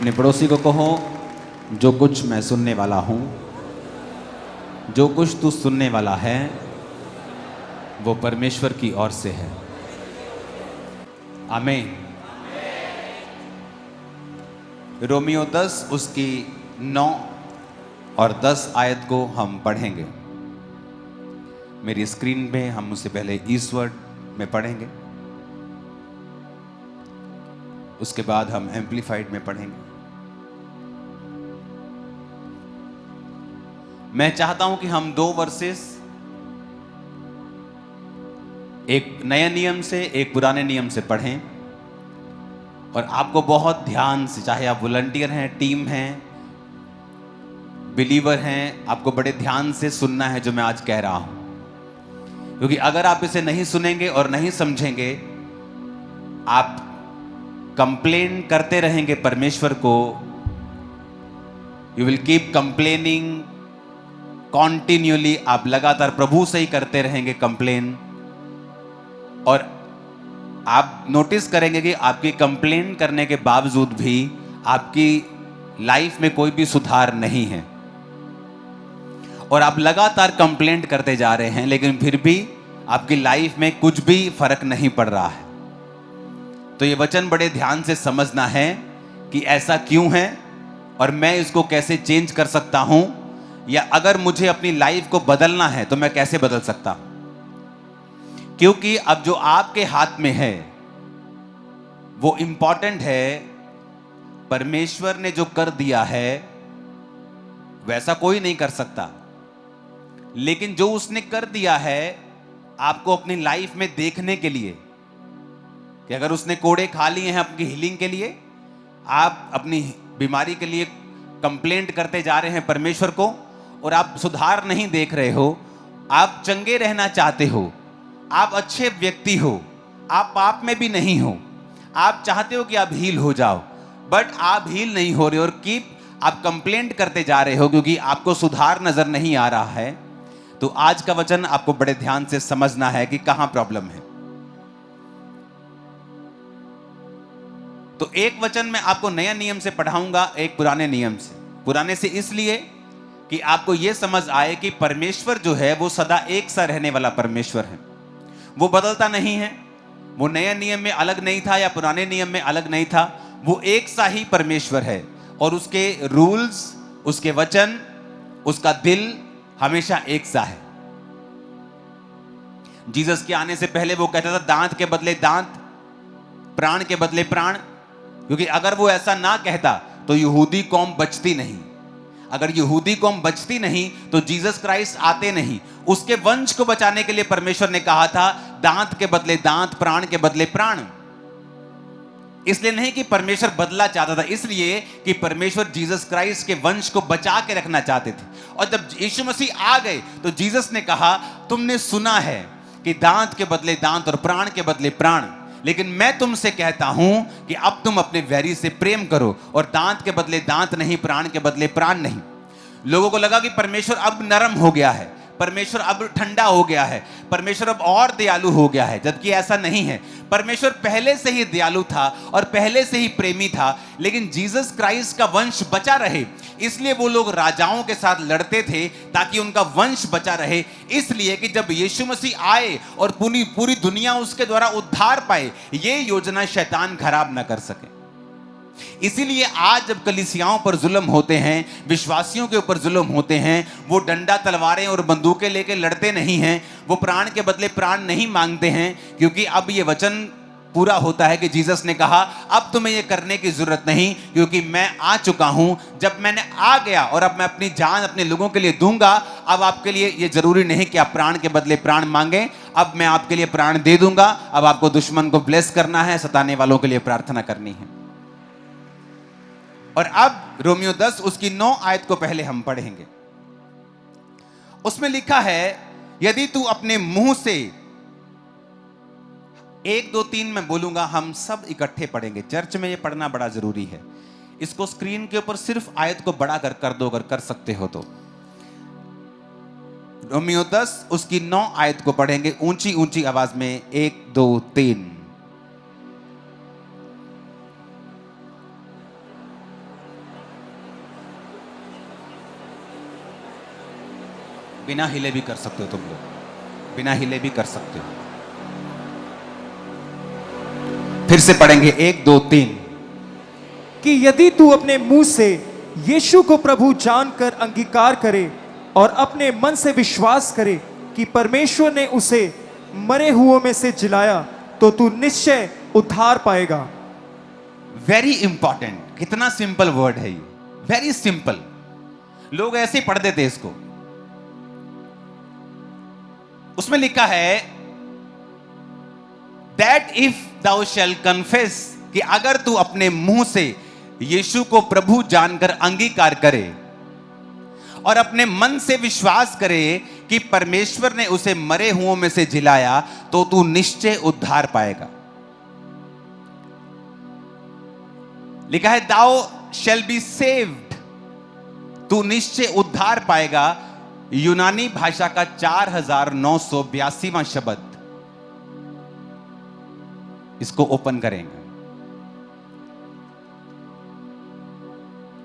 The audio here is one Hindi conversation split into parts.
अपने पड़ोसी को कहो, जो कुछ मैं सुनने वाला हूँ, जो कुछ तू सुनने वाला है वो परमेश्वर की ओर से है। आमीन। रोमियो 10 उसकी 9 और 10 आयत को हम पढ़ेंगे। मेरी स्क्रीन पे हम उससे पहले इस वर्ड में पढ़ेंगे, उसके बाद हम एम्पलीफाइड में पढ़ेंगे। मैं चाहता हूं कि हम 2 वर्सेस, एक नए नियम से एक पुराने नियम से पढ़ें, और आपको बहुत ध्यान से, चाहे आप वॉलंटियर हैं, टीम हैं, बिलीवर हैं, आपको बड़े ध्यान से सुनना है जो मैं आज कह रहा हूं, क्योंकि अगर आप इसे नहीं सुनेंगे और नहीं समझेंगे, आप कंप्लेन करते रहेंगे परमेश्वर को। You will keep complaining continually. आप लगातार प्रभु से ही करते रहेंगे कंप्लेन, और आप नोटिस करेंगे कि आपकी कंप्लेन करने के बावजूद भी आपकी लाइफ में कोई भी सुधार नहीं है, और आप लगातार कंप्लेंट करते जा रहे हैं, लेकिन फिर भी आपकी लाइफ में कुछ भी फर्क नहीं पड़ रहा है। तो ये वचन बड़े ध्यान से समझना है कि ऐसा क्यों है और मैं इसको कैसे चेंज कर सकता हूं, या अगर मुझे अपनी लाइफ को बदलना है तो मैं कैसे बदल सकता हूं। क्योंकि अब जो आपके हाथ में है वो इंपॉर्टेंट है। परमेश्वर ने जो कर दिया है वैसा कोई नहीं कर सकता, लेकिन जो उसने कर दिया है आपको अपनी लाइफ में देखने के लिए, कि अगर उसने कोड़े खा लिए हैं आपकी हीलिंग के लिए, आप अपनी बीमारी के लिए कंप्लेंट करते जा रहे हैं परमेश्वर को, और आप सुधार नहीं देख रहे हो, आप चंगे रहना चाहते हो, आप अच्छे व्यक्ति हो, आप पाप में भी नहीं हो, आप चाहते हो कि आप हील हो जाओ, बट आप हील नहीं हो रहे, और आप कंप्लेंट करते जा रहे हो क्योंकि आपको सुधार नजर नहीं आ रहा है। तो आज का वचन आपको बड़े ध्यान से समझना है कि कहां प्रॉब्लम है। तो एक वचन मैं आपको नया नियम से पढ़ाऊंगा, एक पुराने नियम से। पुराने से इसलिए कि आपको यह समझ आए कि परमेश्वर जो है वो सदा एक सा रहने वाला परमेश्वर है, वो बदलता नहीं है। वो नए नियम में अलग नहीं था या पुराने नियम में अलग नहीं था, वो एक सा ही परमेश्वर है, और उसके रूल्स, उसके वचन, उसका दिल हमेशा एक सा है। जीसस के आने से पहले वो कहता था दांत के बदले दांत, प्राण के बदले प्राण, क्योंकि अगर वो ऐसा ना कहता तो यहूदी कौम बचती नहीं। अगर यहूदी कौम बचती नहीं तो जीसस क्राइस्ट आते नहीं। उसके वंश को बचाने के लिए परमेश्वर ने कहा था दांत के बदले दांत, प्राण के बदले प्राण। इसलिए नहीं कि परमेश्वर बदला चाहता था, इसलिए कि परमेश्वर जीसस क्राइस्ट के वंश को बचा के रखना चाहते थे। और जब यीशु मसीह आ गए तो जीसस ने कहा तुमने सुना है कि दांत के बदले दांत और प्राण के बदले प्राण, लेकिन मैं तुमसे कहता हूं कि अब तुम अपने वैरी से प्रेम करो, और दांत के बदले दांत नहीं, प्राण के बदले प्राण नहीं। लोगों को लगा कि परमेश्वर अब नरम हो गया है, परमेश्वर अब ठंडा हो गया है, परमेश्वर अब और दयालु हो गया है, जबकि ऐसा नहीं है। परमेश्वर पहले से ही दयालु था और पहले से ही प्रेमी था, लेकिन जीसस क्राइस्ट का वंश बचा रहे, इसलिए वो लोग राजाओं के साथ लड़ते थे ताकि उनका वंश बचा रहे। इसलिए कि जब यीशु मसीह आए और पूरी दुनिया उसके द्वारा उद्धार पाए, ये योजना शैतान खराब ना कर सके। इसीलिए आज जब कलीसियाओं पर जुल्म होते हैं, विश्वासियों के ऊपर जुल्म होते हैं, वो डंडा, तलवारें और बंदूकें लेके लड़ते नहीं हैं, वो प्राण के बदले प्राण नहीं मांगते हैं, क्योंकि अब ये वचन पूरा होता है कि जीसस ने कहा अब तुम्हें ये करने की जरूरत नहीं, क्योंकि मैं आ चुका हूं। जब मैंने आ गया और अब मैं अपनी जान अपने लोगों के लिए दूंगा, अब आपके लिए ये जरूरी नहीं कि आप प्राण के बदले प्राण मांगें, अब मैं आपके लिए प्राण दे दूंगा। अब आपको दुश्मन को ब्लेस करना है, सताने वालों के लिए प्रार्थना करनी है। और अब रोमियो 10 उसकी 9 आयत को पहले हम पढ़ेंगे। उसमें लिखा है यदि तू अपने मुंह से, 1 2 3 मैं बोलूंगा, हम सब इकट्ठे पढ़ेंगे। चर्च में ये पढ़ना बड़ा जरूरी है। इसको स्क्रीन के ऊपर सिर्फ आयत को बड़ा कर दो अगर कर सकते हो तो। रोमियो 10 उसकी 9 आयत को पढ़ेंगे ऊंची ऊंची आवाज में। 1 2 3। बिना हिले भी कर सकते हो तुम लोग, बिना हिले भी कर सकते हो। फिर से पढ़ेंगे, 1 2 3। कि यदि तू अपने मुंह से यीशु को प्रभु जानकर अंगीकार करे और अपने मन से विश्वास करे कि परमेश्वर ने उसे मरे हुओं में से जिलाया, तो तू निश्चय उद्धार पाएगा। वेरी इंपॉर्टेंट, कितना सिंपल वर्ड है ये, वेरी सिंपल। लोग ऐसे ही पढ़ देते इसको। उसमें लिखा है that if thou shall confess, कि अगर तू अपने मुंह से यीशु को प्रभु जानकर अंगीकार करे और अपने मन से विश्वास करे कि परमेश्वर ने उसे मरे हुओं में से जिलाया, तो तू निश्चय उद्धार पाएगा। लिखा है thou shall be saved, तू निश्चय उद्धार पाएगा। यूनानी भाषा का 4982वां शब्द, इसको ओपन करेंगे।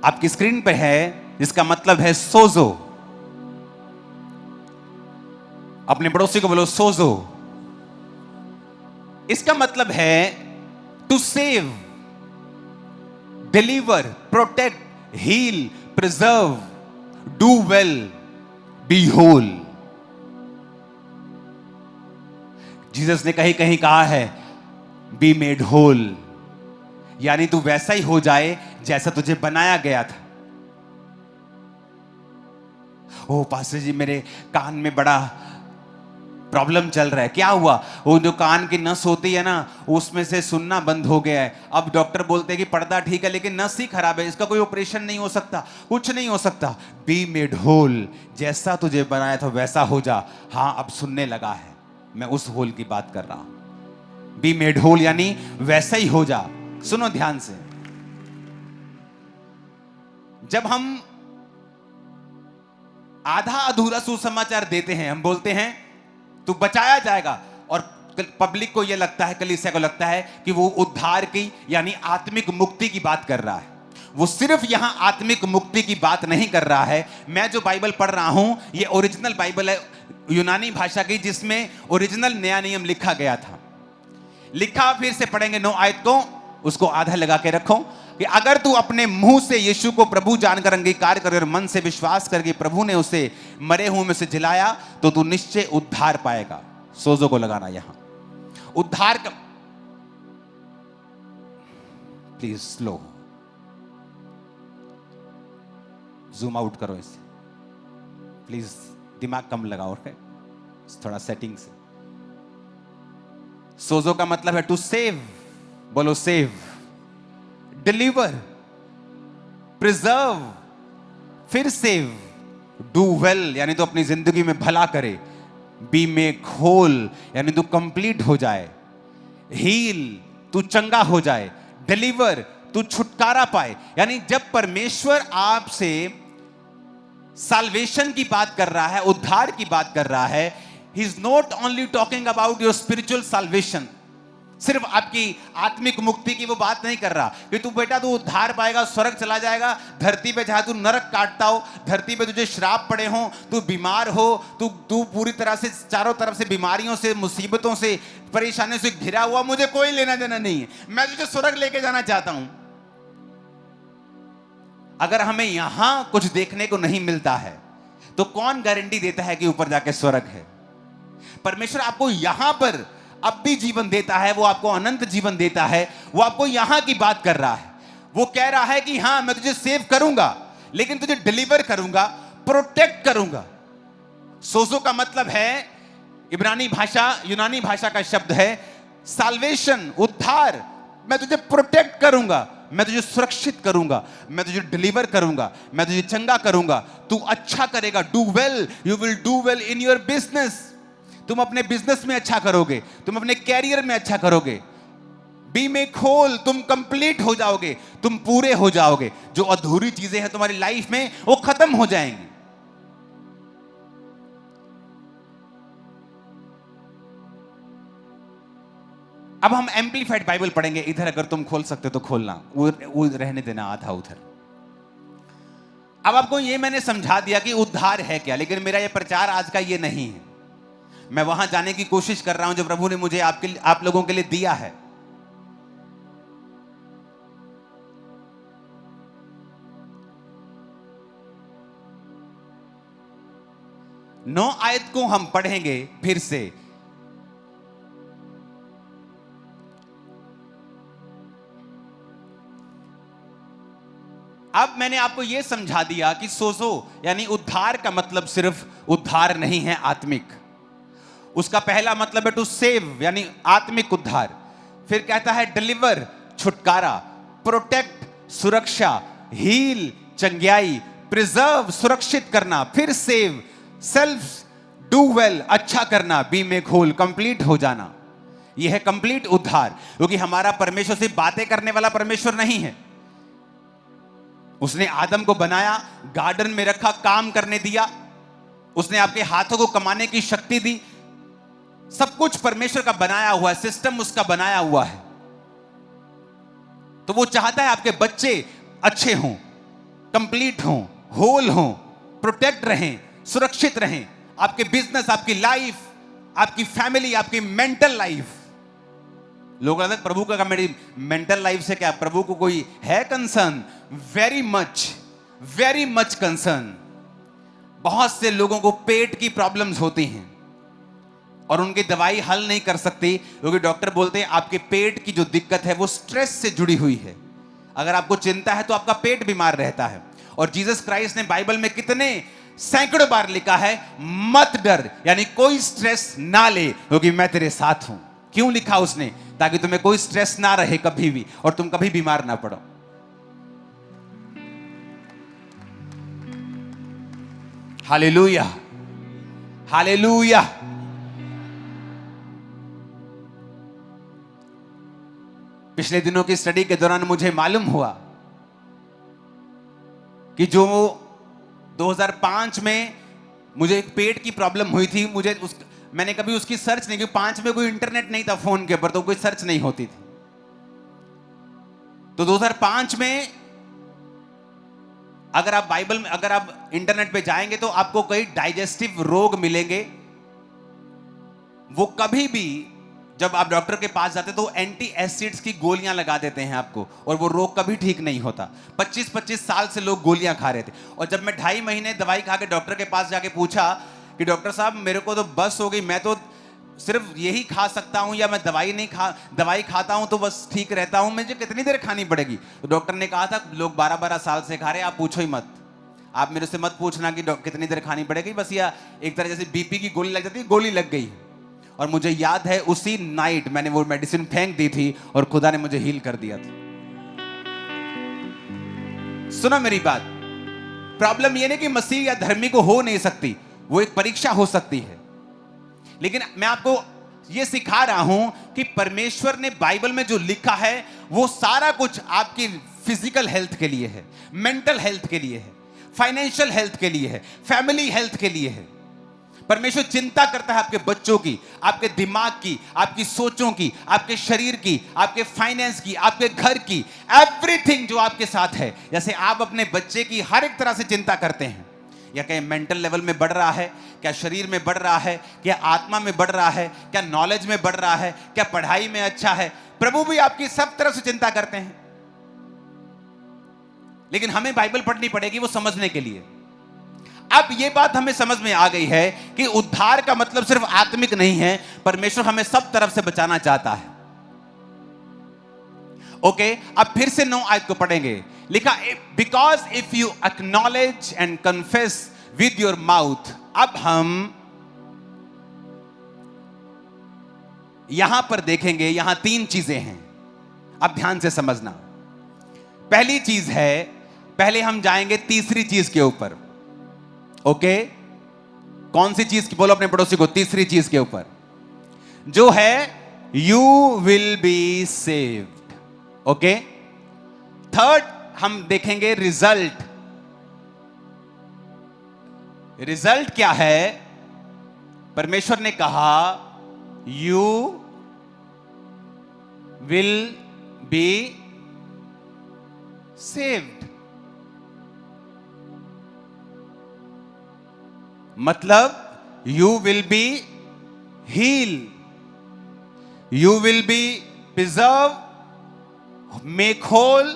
आपकी स्क्रीन पे है, जिसका मतलब है सोजो। अपने पड़ोसी को बोलो सोजो। इसका मतलब है to save, deliver, protect, heal, preserve, do well, be whole. Jesus ने कहीं कहीं कहा है बी मेड होल, यानी तू वैसा ही हो जाए जैसा तुझे बनाया गया था। ओ पास्टर जी, मेरे कान में बड़ा प्रॉब्लम चल रहा है। क्या हुआ? वो जो कान की नस होती है ना, उसमें से सुनना बंद हो गया है। अब डॉक्टर बोलते हैं कि पर्दा ठीक है लेकिन नस ही खराब है, इसका कोई ऑपरेशन नहीं हो सकता, कुछ नहीं हो सकता। बी मेड होल, जैसा तुझे बनाया था वैसा हो जा। हाँ, अब सुनने लगा है, मैं उस होल की बात कर रहा हूं। बी मेड होल यानी वैसा ही हो जा। सुनो ध्यान से, जब हम आधा अधूरा सुसमाचार देते हैं, हम बोलते हैं तू बचाया जाएगा, और पब्लिक को यह लगता है, कलीसिया को लगता है कि वो उद्धार की यानी आत्मिक मुक्ति की बात कर रहा है। वो सिर्फ यहां आत्मिक मुक्ति की बात नहीं कर रहा है। मैं जो बाइबल पढ़ रहा हूं, ये ओरिजिनल बाइबल है यूनानी भाषा की, जिसमें ओरिजिनल नया नियम लिखा गया था। लिखा, फिर से पढ़ेंगे 9 आयत को, उसको आधा लगा के रखो, कि अगर तू अपने मुंह से यीशु को प्रभु जानकर अंगीकार करे और मन से विश्वास करके प्रभु ने उसे मरे हुए में से जिलाया, तो तू निश्चय उद्धार पाएगा। सोजो को लगाना यहां, उद्धार का, प्लीज स्लो, जूम आउट करो इसे, प्लीज दिमाग कम लगाओ, थोड़ा सेटिंग से। सोजो का मतलब है टू सेव, बोलो सेव, डिलीवर, प्रिजर्व, फिर सेव, डू वेल यानी तो अपनी जिंदगी में भला करे, बी मेक होल यानी तू कंप्लीट हो जाए, हील तू चंगा हो जाए, डिलीवर तू छुटकारा पाए। यानी जब परमेश्वर आपसे साल्वेशन की बात कर रहा है, उद्धार की बात कर रहा है, he is not only talking about your spiritual salvation, सिर्फ आपकी आत्मिक मुक्ति की वो बात नहीं कर रहा कि तू बेटा तू उद्धार पाएगा, स्वर्ग चला जाएगा। धरती पे जहां तू नरक काटता हो, धरती पे तुझे श्राप पड़े हो, तू बीमार हो, तू पूरी तरह से चारों तरफ से बीमारियों से, मुसीबतों से, परेशानियों से घिरा हुआ, मुझे कोई लेना देना नहीं है, मैं तुझे स्वर्ग लेके जाना चाहता हूं। अगर हमें यहां कुछ देखने को नहीं मिलता है, तो कौन गारंटी देता है कि ऊपर जाके स्वर्ग है? परमेश्वर आपको यहां पर अब भी जीवन देता है, वो आपको अनंत जीवन देता है। वो आपको यहां की बात कर रहा है। वो कह रहा है कि हां, मैं तुझे सेव करूंगा, लेकिन तुझे डिलीवर करूंगा, प्रोटेक्ट करूंगा। सोजो का मतलब है, इब्रानी भाषा, यूनानी भाषा का शब्द है साल्वेशन, उद्धार। मैं तुझे प्रोटेक्ट करूंगा, मैं तुझे सुरक्षित करूंगा, मैं तुझे डिलीवर करूंगा, मैं तुझे चंगा करूंगा, तू अच्छा करेगा। Do well, you will do well in your business, तुम अपने बिजनेस में अच्छा करोगे, तुम अपने कैरियर में अच्छा करोगे। बी मेक होल, तुम कंप्लीट हो जाओगे, तुम पूरे हो जाओगे। जो अधूरी चीजें हैं तुम्हारी लाइफ में, वो खत्म हो जाएंगी। अब हम एम्पलीफाइड बाइबल पढ़ेंगे। इधर अगर तुम खोल सकते तो खोलना, वो रहने देना आधा उधर। अब आपको ये मैंने समझा दिया कि उद्धार है क्या, लेकिन मेरा ये प्रचार आज का ये नहीं है। मैं वहां जाने की कोशिश कर रहा हूं जो प्रभु ने मुझे आप लोगों के लिए दिया है। 9 आयत को हम पढ़ेंगे फिर से। अब मैंने आपको यह समझा दिया कि सोजो यानी उद्धार का मतलब सिर्फ उद्धार नहीं है आत्मिक। उसका पहला मतलब है टू सेव यानी आत्मिक उद्धार। फिर कहता है डिलीवर छुटकारा, प्रोटेक्ट सुरक्षा, हील चंगियाई, प्रिजर्व सुरक्षित करना, फिर सेव सेल्फ डू वेल अच्छा करना, बी में खोल कंप्लीट हो जाना। यह है कंप्लीट उद्धार। क्योंकि हमारा परमेश्वर सिर्फ बातें करने वाला परमेश्वर नहीं है। उसने आदम को बनाया, गार्डन में रखा, काम करने दिया, उसने आपके हाथों को कमाने की शक्ति दी। सब कुछ परमेश्वर का बनाया हुआ है, सिस्टम उसका बनाया हुआ है। तो वो चाहता है आपके बच्चे अच्छे हों, कंप्लीट हों, होल हों, प्रोटेक्ट रहें, सुरक्षित रहें। आपके बिजनेस, आपकी लाइफ, आपकी फैमिली, आपकी मेंटल लाइफ। लोग कहते हैं प्रभु का मेरी मेंटल लाइफ से क्या, प्रभु को कोई है कंसर्न? Very much concern. बहुत से लोगों को पेट की प्रॉब्लम्स होती हैं और उनकी दवाई हल नहीं कर सकती, क्योंकि डॉक्टर बोलते हैं आपके पेट की जो दिक्कत है वो स्ट्रेस से जुड़ी हुई है। अगर आपको चिंता है तो आपका पेट बीमार रहता है। और जीसस क्राइस्ट ने बाइबल में कितने सैकड़ों बार लिखा है, मत डर, यानी कोई स्ट्रेस ना ले क्योंकि मैं तेरे साथ हूं। क्यों लिखा उसने? ताकि तुम्हें कोई स्ट्रेस ना रहे कभी भी और तुम कभी बीमार ना पड़ो। Hallelujah, hallelujah. पिछले दिनों की स्टडी के दौरान मुझे मालूम हुआ कि जो 2005 में मुझे एक पेट की प्रॉब्लम हुई थी, मैंने कभी उसकी सर्च नहीं की। 5 में कोई इंटरनेट नहीं था फोन के ऊपर, तो कोई सर्च नहीं होती थी। तो 2005 में अगर आप बाइबल में, अगर आप इंटरनेट पे जाएंगे तो आपको कई डाइजेस्टिव रोग मिलेंगे। वो कभी भी जब आप डॉक्टर के पास जाते तो एंटी एसिड्स की गोलियां लगा देते हैं आपको, और वो रोग कभी ठीक नहीं होता। 25-25 साल से लोग गोलियां खा रहे थे। और जब मैं 2.5 महीने दवाई खा के डॉक्टर के पास जाके पूछा कि डॉक्टर साहब मेरे को तो बस हो गई, मैं तो सिर्फ यही खा सकता हूं, या मैं दवाई खाता हूं तो बस ठीक रहता हूं, मुझे कितनी देर खानी पड़ेगी? तो डॉक्टर ने कहा था लोग 12-12 साल से खा रहे हैं, आप पूछो ही मत। आप मेरे से मत पूछना कि कितनी देर खानी पड़ेगी, बस या एक तरह जैसे बीपी की गोली लग जाती है, गोली लग गई। और मुझे याद है उसी नाइट मैंने वो मेडिसिन फेंक दी थी और खुदा ने मुझे हील कर दिया था। सुनो मेरी बात, प्रॉब्लम ये नहीं कि मसीह या धर्मी को हो नहीं सकती, वो एक परीक्षा हो सकती है। लेकिन मैं आपको ये सिखा रहा हूं कि परमेश्वर ने बाइबल में जो लिखा है वो सारा कुछ आपकी फिजिकल हेल्थ के लिए है, मेंटल हेल्थ के लिए है, फाइनेंशियल हेल्थ के लिए है, फैमिली हेल्थ के लिए है। परमेश्वर चिंता करता है आपके बच्चों की, आपके दिमाग की, आपकी सोचों की, आपके शरीर की, आपके फाइनेंस की, आपके घर की, एवरीथिंग जो आपके साथ है। जैसे आप अपने बच्चे की हर एक तरह से चिंता करते हैं, या क्या मेंटल लेवल में बढ़ रहा है, क्या शरीर में बढ़ रहा है, क्या आत्मा में बढ़ रहा है, क्या नॉलेज में बढ़ रहा है, क्या पढ़ाई में अच्छा है, प्रभु भी आपकी सब तरफ से चिंता करते हैं। लेकिन हमें बाइबल पढ़नी पड़ेगी वो समझने के लिए। अब ये बात हमें समझ में आ गई है कि उद्धार का मतलब सिर्फ आत्मिक नहीं है, परमेश्वर हमें सब तरफ से बचाना चाहता है। ओके, अब फिर से 9 आयत को पढ़ेंगे। लिखा, because if you acknowledge and confess with your mouth. अब हम यहां पर देखेंगे, यहां 3 चीजें हैं, अब ध्यान से समझना। पहली चीज है, पहले हम जाएंगे तीसरी चीज के ऊपर। ओके, कौन सी चीज की? बोलो अपने पड़ोसी को, तीसरी चीज के ऊपर जो है you will be saved. Okay, third हम देखेंगे रिजल्ट। रिजल्ट क्या है? परमेश्वर ने कहा यू विल बी सेव्ड। मतलब you will be heal, you will be preserve, make whole,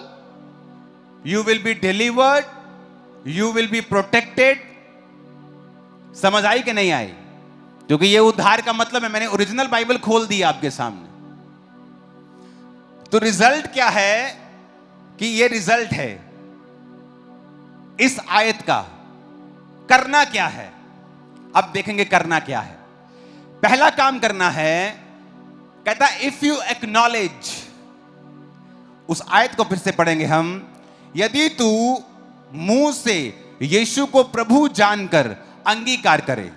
you will be delivered, you will be protected. समझ आई कि नहीं आई? क्योंकि ये उद्धार का मतलब है। मैंने ओरिजिनल बाइबल खोल दी आपके सामने। तो रिजल्ट क्या है कि ये रिजल्ट है इस आयत का। करना क्या है? अब देखेंगे करना क्या है। पहला काम करना है, कहता इफ यू एक्नॉलेज, उस आयत को फिर से पढ़ेंगे हम। यदि तू मुंह से यीशु को प्रभु जानकर अंगीकार करे।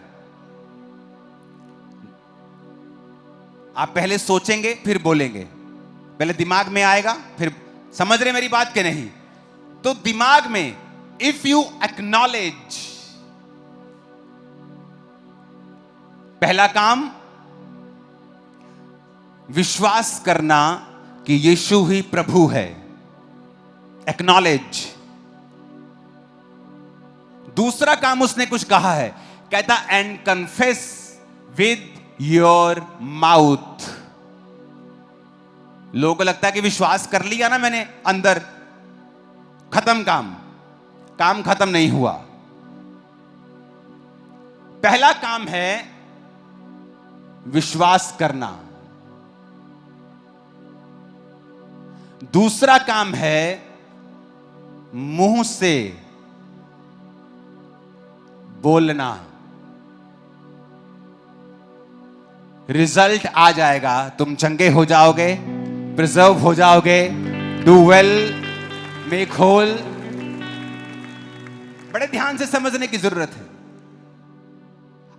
आप पहले सोचेंगे फिर बोलेंगे, पहले दिमाग में आएगा फिर। समझ रहे मेरी बात के नहीं? तो दिमाग में इफ यू एक्नॉलेज, पहला काम विश्वास करना कि यीशु ही प्रभु है। एक्नॉलेज। दूसरा काम उसने कुछ कहा है, कहता and confess with your mouth. लोगों को लगता है कि विश्वास कर लिया ना मैंने अंदर, खत्म काम। काम खत्म नहीं हुआ। पहला काम है विश्वास करना। दूसरा काम है मुंह से बोलना। रिजल्ट आ जाएगा, तुम चंगे हो जाओगे, प्रिजर्व हो जाओगे, डू वेल, मेक होल। बड़े ध्यान से समझने की जरूरत है।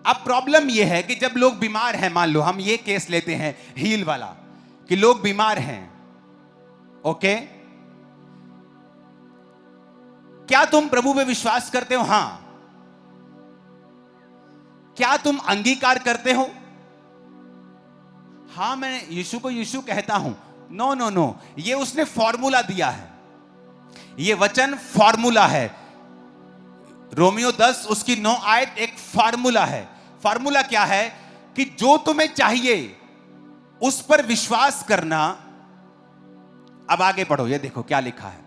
अब प्रॉब्लम यह है कि जब लोग बीमार हैं, मान लो हम ये केस लेते हैं हील वाला, कि लोग बीमार हैं, ओके, क्या तुम प्रभु पे विश्वास करते हो? हां। क्या तुम अंगीकार करते हो? हां, मैं यीशु को यीशु कहता हूं। नो नो नो, ये उसने फॉर्मूला दिया है। ये वचन फॉर्मूला है। रोमियो 10 उसकी 9 आयत एक फॉर्मूला है। फॉर्मूला क्या है? कि जो तुम्हें चाहिए उस पर विश्वास करना। अब आगे पढ़ो, ये देखो क्या लिखा है।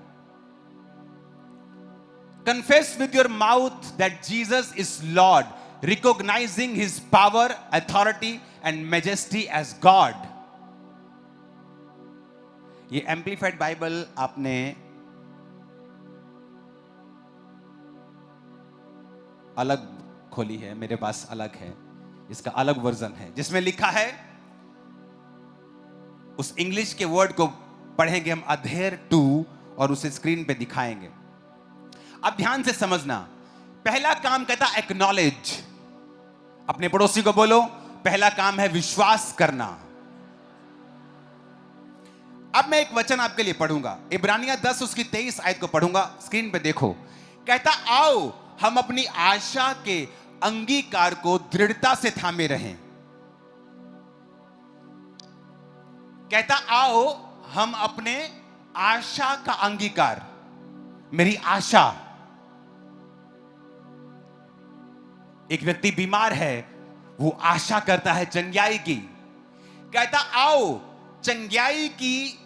Confess with your mouth that Jesus is Lord, recognizing his power, authority and majesty as God। ये एम्प्लीफाइड बाइबल आपने अलग खोली है, मेरे पास अलग है, इसका अलग वर्जन है जिसमें लिखा है, उस इंग्लिश के वर्ड को पढ़ेंगे हम, अधेर टू, और उसे स्क्रीन पे दिखाएंगे। अब ध्यान से समझना। पहला काम कहता एक्नॉलेज। अपने पड़ोसी को बोलो, पहला काम है विश्वास करना। अब मैं एक वचन आपके लिए पढ़ूंगा, इब्रानिया 10 उसकी 23 आयत को पढ़ूंगा, स्क्रीन पे देखो। कहता आओ हम अपनी आशा के अंगीकार को दृढ़ता से थामे रहें। कहता आओ हम अपने आशा का अंगीकार, मेरी आशा। एक व्यक्ति बीमार है, वो आशा करता है चंगाई की। कहता आओ चंगाई की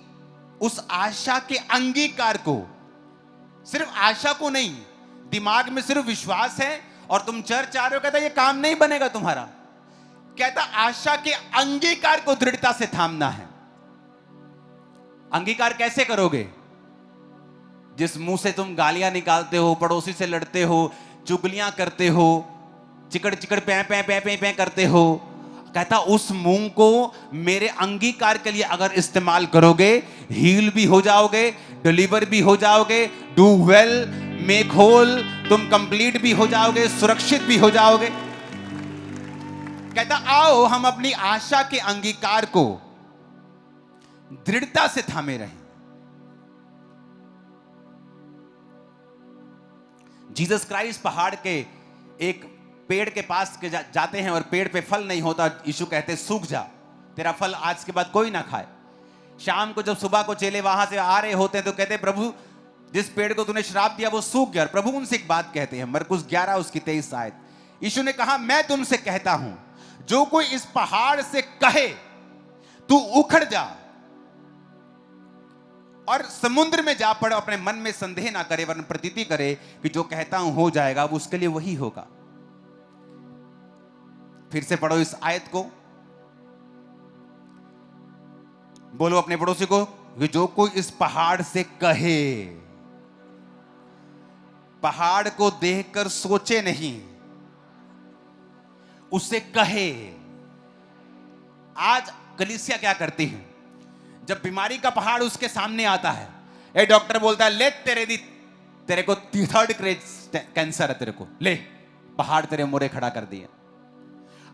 उस आशा के अंगीकार को, सिर्फ आशा को नहीं, दिमाग में सिर्फ विश्वास है और तुम चर्च आ रहे हो, कहता ये काम नहीं बनेगा तुम्हारा। कहता आशा के अंगीकार को दृढ़ता से थामना है। अंगीकार कैसे करोगे? जिस मुंह से तुम गालियां निकालते हो, पड़ोसी से लड़ते हो, चुगलियां करते हो, चिकड़ चिकड़ पै पै पै पै पै करते हो, कहता उस मुंह को मेरे अंगीकार के लिए अगर इस्तेमाल करोगे, हील भी हो जाओगे, डिलीवर भी हो जाओगे, डू वेल, मेक होल, तुम कंप्लीट भी हो जाओगे, सुरक्षित भी हो जाओगे। कहता आओ हम अपनी आशा के अंगीकार को दृढ़ता से थामे रहें। जीसस क्राइस्ट पहाड़ के एक पेड़ के पास के जाते हैं और पेड़ पे फल नहीं होता। यीशु कहते सूख जा, तेरा फल आज के बाद कोई ना खाए। शाम को जब सुबह को चेले वहां से आ रहे होते हैं तो कहते प्रभु जिस पेड़ को तूने श्राप दिया वो सूख गया। प्रभु उनसे एक बात कहते हैं, मरकुस 11 उसकी 23 आयत, यीशु ने कहा मैं तुमसे कहता हूं, जो कोई इस पहाड़ से कहे तू उखड़ जा और समुद्र में जा पड़े, अपने मन में संदेह ना करे वरन प्रतीति करे कि जो कहता हूं हो जाएगा, वो उसके लिए वही होगा। फिर से पढ़ो इस आयत को, बोलो अपने पड़ोसी को कि जो कोई इस पहाड़ से कहे, पहाड़ को देखकर सोचे नहीं, उसे कहे। आज कलीसिया क्या करती है? जब बीमारी का पहाड़ उसके सामने आता है, ए डॉक्टर बोलता है ले तेरे को 3rd ग्रेड कैंसर है, तेरे को ले, पहाड़ तेरे मोरे खड़ा कर दिया।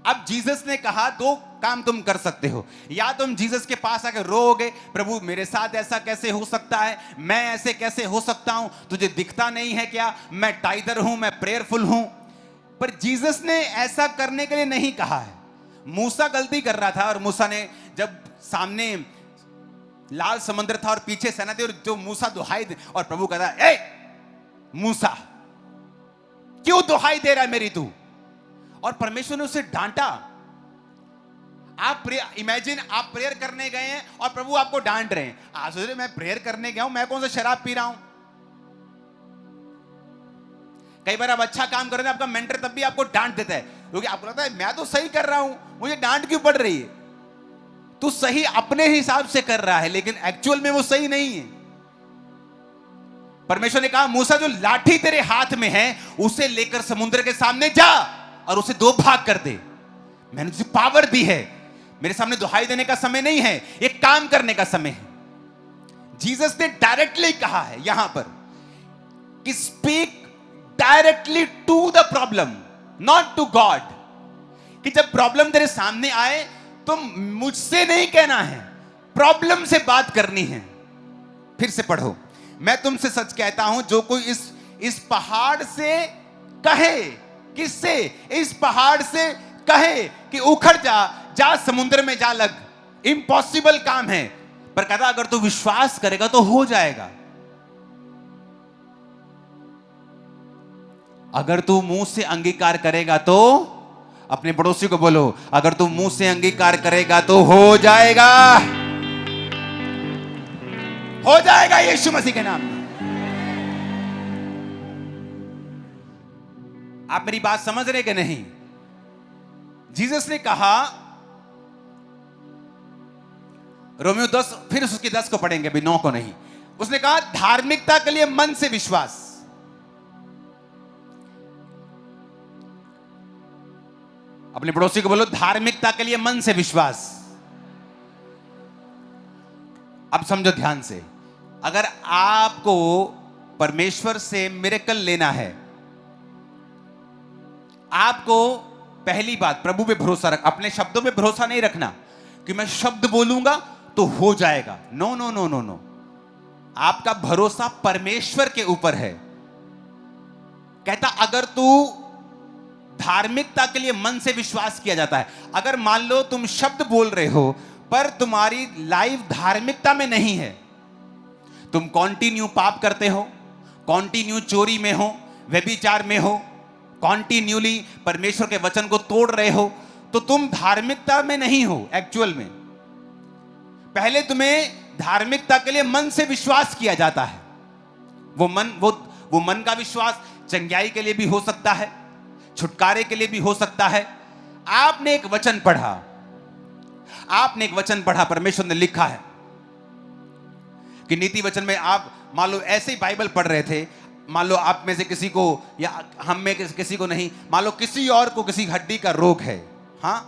अब जीसस ने कहा दो काम तुम कर सकते हो, या तुम जीसस के पास आकर रोओगे, प्रभु मेरे साथ ऐसा कैसे हो सकता है, मैं ऐसे कैसे हो सकता हूं, तुझे दिखता नहीं है क्या, मैं टाइदर हूं, मैं प्रेयरफुल हूं। पर जीसस ने ऐसा करने के लिए नहीं कहा है। मूसा गलती कर रहा था, और मूसा ने जब सामने लाल समुद्र था और पीछे सेना थी, और जो मूसा दुहाई दे, और प्रभु कहता है ए मूसा क्यों दुहाई दे रहा है मेरी तू, और परमेश्वर ने उसे डांटा। आप इमेजिन आप प्रेयर करने गए हैं और प्रभु आपको डांट रहे हैं। आप सोच रहे मैं प्रेयर करने गया हूं, मैं कौन सा शराब पी रहा हूं। कई बार आप अच्छा काम कर रहे हैं, आपका मेंटर तब भी आपको डांट देता है, क्योंकि आपको लगता है मैं तो सही कर रहा हूं, मुझे डांट क्यों पड़ रही है। तू सही अपने हिसाब से कर रहा है, लेकिन एक्चुअल में वो सही नहीं है। परमेश्वर ने कहा मूसा जो लाठी तेरे हाथ में है उसे लेकर समुद्र के सामने जा और उसे 2 भाग कर दे। मैंने तुझे पावर दी है, मेरे सामने दुहाई देने का समय नहीं है, एक काम करने का समय है। जीसस ने डायरेक्टली कहा है यहां पर कि speak directly to the problem, not to God. कि जब प्रॉब्लम तेरे सामने आए तो मुझसे नहीं कहना है, प्रॉब्लम से बात करनी है। फिर से पढ़ो, मैं तुमसे सच कहता हूं जो कोई इस पहाड़ से कहे, किससे? इस पहाड़ से कहे कि उखड़ जा समुद्र में जा लग। इम्पॉसिबल काम है, पर कहता अगर तू विश्वास करेगा तो हो जाएगा। अगर तू मुंह से अंगीकार करेगा तो, अपने पड़ोसी को बोलो अगर तू मुंह से अंगीकार करेगा तो हो जाएगा, हो जाएगा यीशु मसीह के नाम में। आप मेरी बात समझ रहे कि नहीं? जीसस ने कहा, रोमियो 10, फिर उसकी 10 को पढ़ेंगे, अभी 9 को नहीं। उसने कहा धार्मिकता के लिए मन से विश्वास। अपने पड़ोसी को बोलो धार्मिकता के लिए मन से विश्वास। अब समझो ध्यान से, अगर आपको परमेश्वर से मिरेकल लेना है, आपको पहली बात प्रभु पे भरोसा रख, अपने शब्दों पे भरोसा नहीं रखना कि मैं शब्द बोलूंगा तो हो जाएगा। No no no no no, आपका भरोसा परमेश्वर के ऊपर है। कहता अगर तू धार्मिकता के लिए मन से विश्वास किया जाता है, अगर मान लो तुम शब्द बोल रहे हो पर तुम्हारी लाइफ धार्मिकता में नहीं है, तुम कॉन्टिन्यू पाप करते हो, कॉन्टिन्यू चोरी में हो, व्यभिचार में हो, कॉन्टिन्यूली परमेश्वर के वचन को तोड़ रहे हो, तो तुम धार्मिकता में नहीं हो एक्चुअल में। पहले तुम्हें धार्मिकता के लिए मन से विश्वास किया जाता है। वो मन का विश्वास चंगाई के लिए भी हो सकता है, छुटकारे के लिए भी हो सकता है। आपने एक वचन पढ़ा, परमेश्वर ने लिखा है कि नीति वचन में आप मान लो ऐसे ही बाइबल पढ़ रहे थे, मान लो आप में से किसी को या हम में किसी को नहीं, मान लो किसी और को किसी हड्डी का रोग है, हाँ,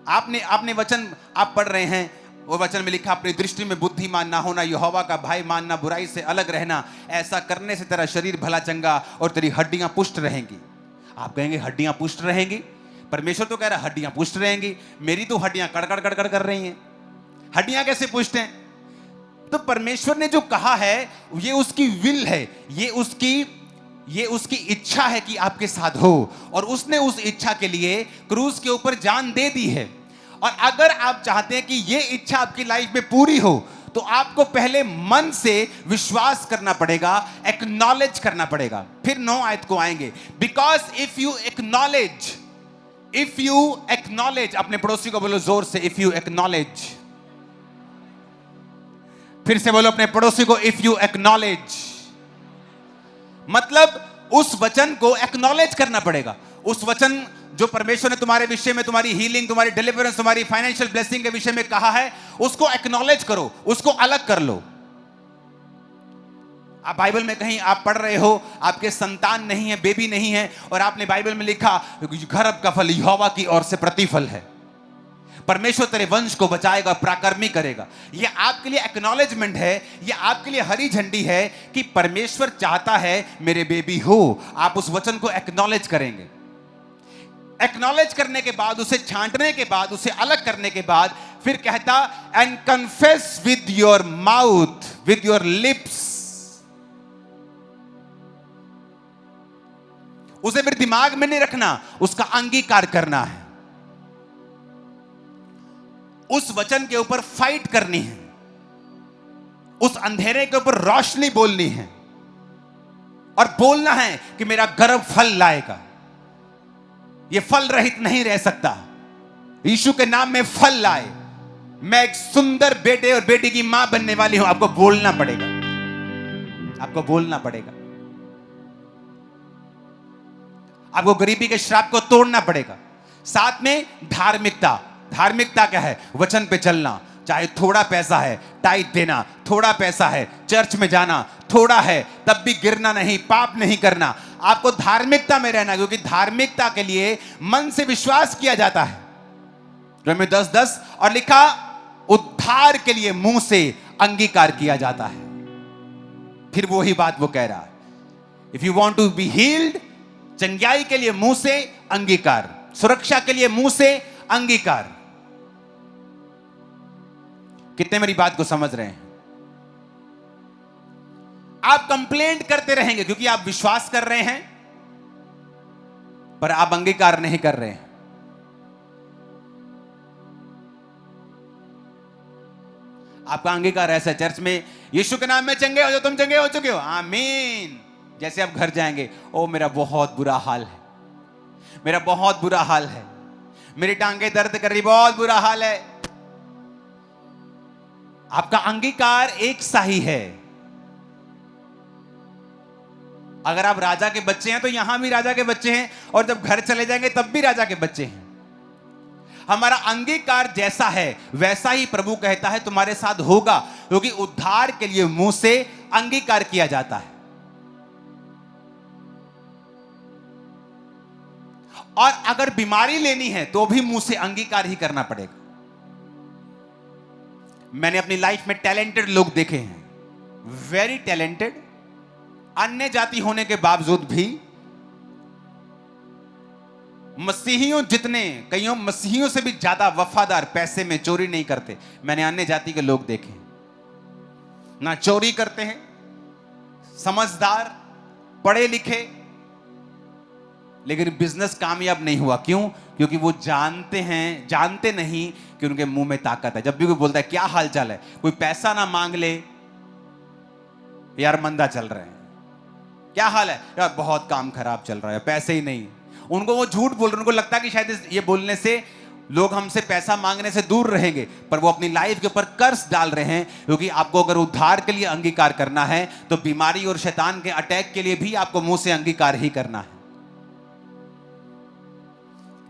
आपने वचन आप पढ़ रहे हैं, वो वचन में लिखा अपनी दृष्टि में बुद्धिमान ना होना, यहोवा का भय मानना, बुराई से अलग रहना, ऐसा करने से तेरा शरीर भला चंगा और तेरी हड्डियां पुष्ट रहेंगी। आप कहेंगे हड्डियां पुष्ट रहेंगी? परमेश्वर तो कह रहा है हड्डियां पुष्ट रहेंगी। मेरी तो हड्डियां कड़कड़ कड़कड़ कर रही हैं, हड्डियां कैसे पुष्ट हैं? तो परमेश्वर ने जो कहा है ये उसकी विल है, ये उसकी इच्छा है कि आपके साथ हो, और उसने उस इच्छा के लिए क्रूस के ऊपर जान दे दी है। और अगर आप चाहते हैं कि ये इच्छा आपकी लाइफ में पूरी हो, तो आपको पहले मन से विश्वास करना पड़ेगा, एक्नॉलेज करना पड़ेगा। फिर 9 आयत को आएंगे। बिकॉज इफ यू एक्नॉलेज, अपने पड़ोसी को बोलो जोर से, इफ यू एक्नॉलेज। फिर से बोलो अपने पड़ोसी को, इफ यू एक्नॉलेज। मतलब उस वचन को एक्नॉलेज करना पड़ेगा। उस वचन जो परमेश्वर ने तुम्हारे विषय में, तुम्हारी हीलिंग, तुम्हारी डिलीवरेंस, तुम्हारी फाइनेंशियल ब्लेसिंग के विषय में कहा है, उसको एक्नॉलेज करो, उसको अलग कर लो। आप बाइबल में कहीं आप पढ़ रहे हो, आपके संतान नहीं है, बेबी नहीं है, और आपने बाइबल में लिखा गर्भ का फल यहोवा की ओर से प्रतिफल है, परमेश्वर तेरे वंश को बचाएगा, पराक्रमी करेगा। यह आपके लिए एक्नॉलेजमेंट है, यह आपके लिए हरी झंडी है कि परमेश्वर चाहता है मेरे बेबी हो। आप उस वचन को एक्नॉलेज करेंगे। एक्नॉलेज करने के बाद, उसे छांटने के बाद, उसे अलग करने के बाद, फिर कहता and confess with your mouth, with your lips. उसे फिर दिमाग में नहीं रखना, उसका अंगीकार करना है। उस वचन के ऊपर फाइट करनी है, उस अंधेरे के ऊपर रोशनी बोलनी है, और बोलना है कि मेरा गर्भ फल लाएगा, ये फल रहित नहीं रह सकता। यीशु के नाम में फल लाए, मैं एक सुंदर बेटे और बेटी की मां बनने वाली हूं। आपको बोलना पड़ेगा, आपको बोलना पड़ेगा। आपको गरीबी के श्राप को तोड़ना पड़ेगा। साथ में धार्मिकता। धार्मिकता क्या है? वचन पे चलना, चाहे थोड़ा पैसा है टाइट देना, थोड़ा पैसा है चर्च में जाना, थोड़ा है तब भी गिरना नहीं, पाप नहीं करना। आपको धार्मिकता में रहना, क्योंकि धार्मिकता के लिए मन से विश्वास किया जाता है। रोमी 10:10 और लिखा उद्धार के लिए मुंह से अंगीकार किया जाता है। फिर वही बात वो कह रहा है, if you want to be healed, चंगाई के लिए मुंह से अंगीकार, सुरक्षा के लिए मुंह से अंगीकार। कितने मेरी बात को समझ रहे हैं? आप कंप्लेंट करते रहेंगे क्योंकि आप विश्वास कर रहे हैं, पर आप अंगीकार नहीं कर रहे हैं। आपका अंगीकार ऐसा है, चर्च में यीशु के नाम में चंगे हो जाओ, तुम चंगे हो चुके हो, आमीन। जैसे आप घर जाएंगे, ओ मेरा बहुत बुरा हाल है, मेरा बहुत बुरा हाल है, मेरी टांगे दर्द कर रही, बहुत बुरा हाल है। आपका अंगीकार एक सा ही है। अगर आप राजा के बच्चे हैं तो यहां भी राजा के बच्चे हैं, और जब घर चले जाएंगे तब भी राजा के बच्चे हैं। हमारा अंगीकार जैसा है वैसा ही प्रभु कहता है तुम्हारे साथ होगा, क्योंकि उद्धार के लिए मुंह से अंगीकार किया जाता है। और अगर बीमारी लेनी है तो भी मुंह से अंगीकार ही करना पड़ेगा। मैंने अपनी लाइफ में टैलेंटेड लोग देखे हैं, वेरी टैलेंटेड, अन्य जाति होने के बावजूद भी मसीहियों जितने, कईयों मसीहियों से भी ज्यादा वफादार, पैसे में चोरी नहीं करते। मैंने अन्य जाति के लोग देखे, ना चोरी करते हैं, समझदार, पढ़े लिखे, लेकिन बिजनेस कामयाब नहीं हुआ। क्यों? क्योंकि वो जानते नहीं कि उनके मुंह में ताकत है। जब भी कोई बोलता है क्या हाल चाल है, कोई पैसा ना मांग ले, यार मंदा चल रहे हैं, क्या हाल है यार, बहुत काम खराब चल रहा है, पैसे ही नहीं। उनको वो झूठ बोल रहे, उनको लगता है कि शायद ये बोलने से लोग हमसे पैसा मांगने से दूर रहेंगे, पर वो अपनी लाइफ के ऊपर कर्ज डाल रहे हैं। क्योंकि आपको अगर उद्धार के लिए अंगीकार करना है तो बीमारी और शैतान के अटैक के लिए भी आपको मुंह से अंगीकार ही करना है।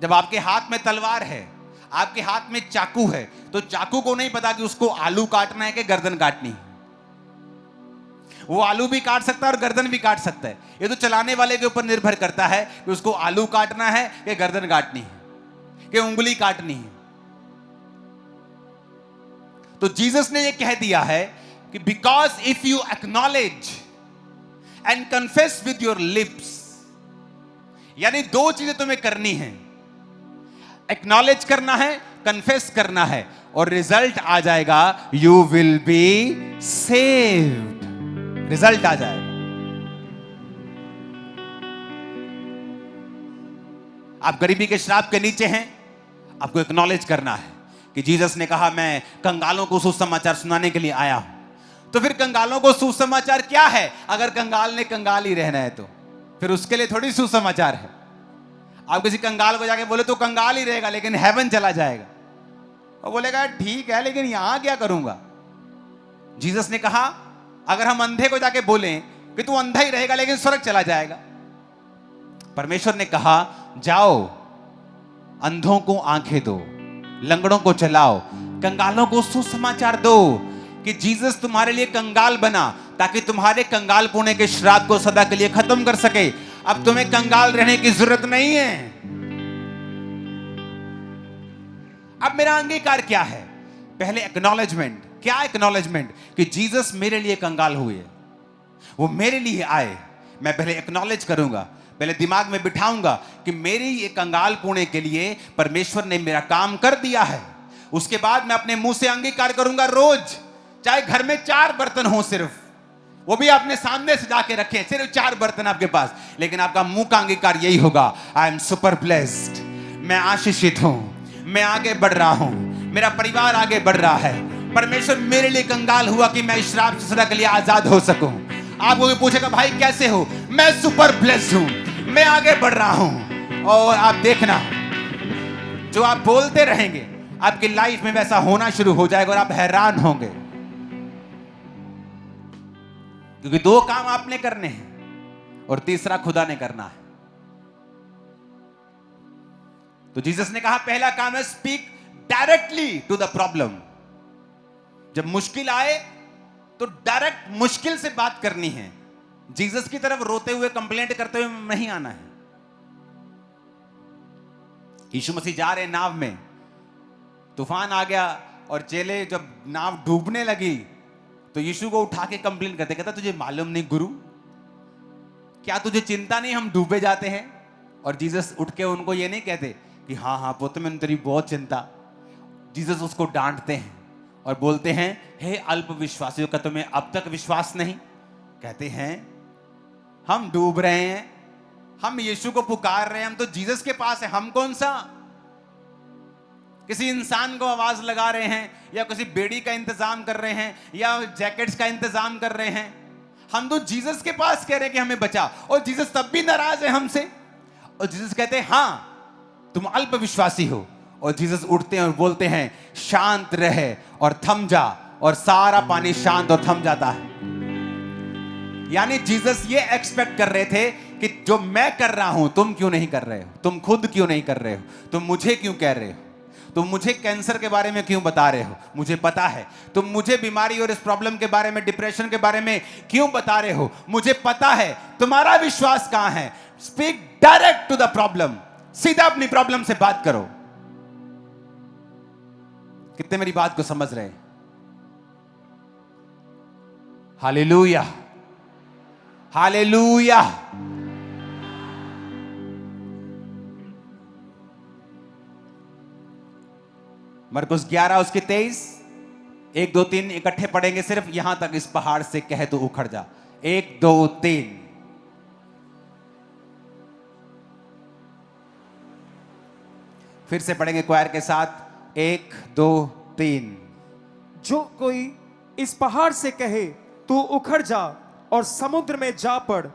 जब आपके हाथ में तलवार है, आपके हाथ में चाकू है, तो चाकू को नहीं पता कि उसको आलू काटना है कि गर्दन काटनी है। वो आलू भी काट सकता है और गर्दन भी काट सकता है। ये तो चलाने वाले के ऊपर निर्भर करता है कि उसको आलू काटना है कि गर्दन काटनी है कि उंगली काटनी है। तो जीसस ने ये कह दिया है कि because if you acknowledge and confess with your lips, यानी दो चीजें तुम्हें करनी है, एक्नॉलेज करना है, कन्फेस करना है, और रिजल्ट आ जाएगा, you will be saved. Result आ जाएगा। आप गरीबी के श्राप के नीचे हैं, आपको एक्नॉलेज करना है कि जीसस ने कहा मैं कंगालों को सुसमाचार सुनाने के लिए आया हूं। तो फिर कंगालों को सुसमाचार क्या है? अगर कंगाल ने कंगाल ही रहना है तो फिर उसके लिए थोड़ी सुसमाचार है। आप किसी कंगाल को जाके बोले तो कंगाल ही रहेगा लेकिन हेवन चला जाएगा, और बोलेगा ठीक है लेकिन यहां क्या करूंगा। जीसस ने कहा अगर हम अंधे को जाके बोलें कि तू अंधा ही रहेगा लेकिन स्वर्ग चला जाएगा। परमेश्वर ने कहा जाओ अंधों को आंखें दो, लंगड़ों को चलाओ, कंगालों को सुसमाचार दो कि जीसस तुम्हारे लिए कंगाल बना ताकि तुम्हारे कंगाल पुणे के श्राप को सदा के लिए खत्म कर सके। अब तुम्हें कंगाल रहने की जरूरत नहीं है। अब मेरा अंगीकार क्या है? पहले एक्नॉलेजमेंट। क्या एक्नॉलेजमेंट? कि जीसस मेरे लिए कंगाल हुए, वो मेरे लिए आए। मैं पहले एक्नॉलेज करूंगा, पहले दिमाग में बिठाऊंगा कि मेरी ये कंगाल पुणे के लिए परमेश्वर ने मेरा काम कर दिया है। उसके बाद मैं अपने मुंह से अंगीकार करूंगा रोज, चाहे घर में 4 बर्तन हो, सिर्फ वो भी आपने सामने से जाके रखे, सिर्फ 4 बर्तन आपके पास, लेकिन आपका मुंह का अंगीकार यही होगा, आई एम सुपर ब्लेस्ड, मैं आशीषित हूं, मैं आगे बढ़ रहा हूं, मेरा परिवार आगे बढ़ रहा है। परमेश्वर मेरे लिए कंगाल हुआ कि मैं श्राप से सदा के लिए आजाद हो सकूं। आपको कोई पूछेगा भाई कैसे हो? मैं सुपर ब्लेस्ड हूं, मैं आगे बढ़ रहा हूं। और आप देखना जो आप बोलते रहेंगे आपकी लाइफ में वैसा होना शुरू हो जाएगा और आप हैरान होंगे, क्योंकि 2 काम आपने करने हैं और तीसरा खुदा ने करना है। तो जीसस ने कहा पहला काम है speak directly to the problem. जब मुश्किल आए तो डायरेक्ट मुश्किल से बात करनी है। जीसस की तरफ रोते हुए कंप्लेंट करते हुए नहीं आना है। यीशु मसीह जा रहे नाव में, तूफान आ गया और चेले जब नाव डूबने लगी तो यीशु को उठा के कंप्लेंट करते, कहता तुझे मालूम नहीं गुरु, क्या तुझे चिंता नहीं हम डूबे जाते हैं? और जीसस उठ के उनको ये नहीं कहते कि हाँ हाँ पुत्र मैंने तेरी बहुत चिंता। जीसस उसको डांटते हैं और बोलते हैं हे अल्प विश्वासियों, का तुम्हें अब तक विश्वास नहीं? कहते हैं हम डूब रहे हैं, हम यीशु को पुकार रहे हैं, हम तो जीसस के पास है, हम कौन सा किसी इंसान को आवाज लगा रहे हैं या किसी बेड़ी का इंतजाम कर रहे हैं या जैकेट्स का इंतजाम कर रहे हैं? हम तो जीसस के पास कह रहे हैं कि हमें बचा, और जीसस तब भी नाराज है हमसे। और जीसस कहते हैं हाँ तुम अल्प विश्वासी हो। और जीसस उठते हैं और बोलते हैं शांत रहे और थम जा, और सारा पानी शांत और थम जाता है। यानी जीसस ये एक्सपेक्ट कर रहे थे कि जो मैं कर रहा हूं तुम क्यों नहीं कर रहे हो, तुम खुद क्यों नहीं कर रहे हो, तुम मुझे क्यों कह रहे हो, तुम मुझे कैंसर के बारे में क्यों बता रहे हो, मुझे पता है। तुम मुझे बीमारी और इस प्रॉब्लम के बारे में, डिप्रेशन के बारे में क्यों बता रहे हो, मुझे पता है। तुम्हारा विश्वास कहां है? Speak direct to the problem. सीधा अपनी प्रॉब्लम से बात करो। कितने मेरी बात को समझ रहे हैं? Hallelujah, hallelujah. मरकुस 11 उसके 23, 1 2 3 इकट्ठे पढ़ेंगे सिर्फ यहां तक। इस पहाड़ से कहे तो उखड़ जा। 1 2 3। फिर से पढ़ेंगे क्वायर के साथ। 1 2 3। जो कोई इस पहाड़ से कहे तू उखड़ जा और समुद्र में जा पड़,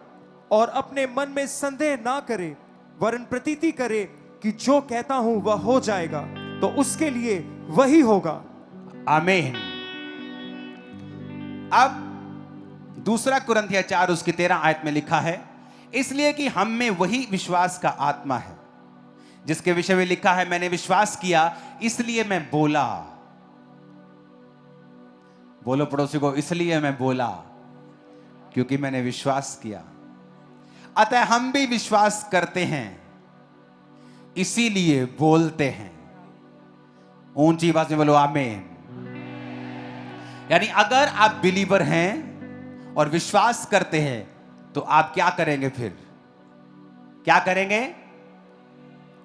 और अपने मन में संदेह ना करे, वरन प्रतीति करे कि जो कहता हूं वह हो जाएगा, तो उसके लिए वही होगा। आमीन। अब दूसरा कुरिन्थियों 4 उसकी 13 आयत में लिखा है, इसलिए कि हम में वही विश्वास का आत्मा है जिसके विषय में लिखा है मैंने विश्वास किया इसलिए मैं बोला। बोलो पड़ोसी को, इसलिए मैं बोला क्योंकि मैंने विश्वास किया। अतः हम भी विश्वास करते हैं इसीलिए बोलते हैं। ऊंची आवाज में बोलो आमीन। यानी अगर आप बिलीवर हैं और विश्वास करते हैं तो आप क्या करेंगे? फिर क्या करेंगे?